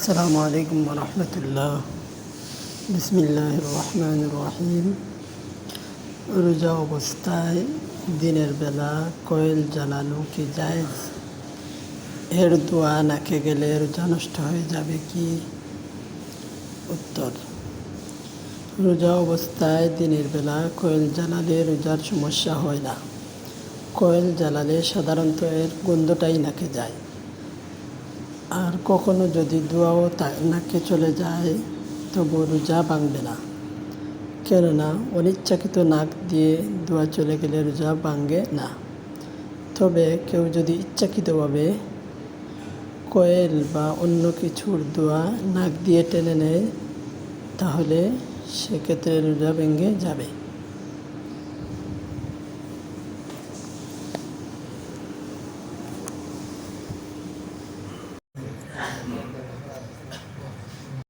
আসসালামু আলাইকুম ওয়া রাহমাতুল্লাহ। বিসমিল্লাহির রহমানির রহিম। রোজা অবস্থায় দিনের বেলা কোয়েল জ্বালানো কি জায়েজ? এর ধোঁয়া নাকে গেলে রোজা নষ্ট হয়ে যাবে কি? উত্তর: রোজা অবস্থায় দিনের বেলা কোয়েল জ্বালালে রোজার সমস্যা হয় না। কোয়েল জ্বালালে সাধারণত এর গন্ধটাই নাকে যায়। আর কখনো যদি ধোঁয়াও নাকে চলে যায় তবু রোজা ভাঙবে না, কেননা অনিচ্ছাকৃত নাক দিয়ে ধোঁয়া চলে গেলে রোজা ভাঙে না। তবে কেউ যদি ইচ্ছাকৃতভাবে কোয়েল বা অন্য কিছুর ধোঁয়া নাক দিয়ে টেনে নেয় তাহলে সেক্ষেত্রে রোজা ভেঙে যাবে।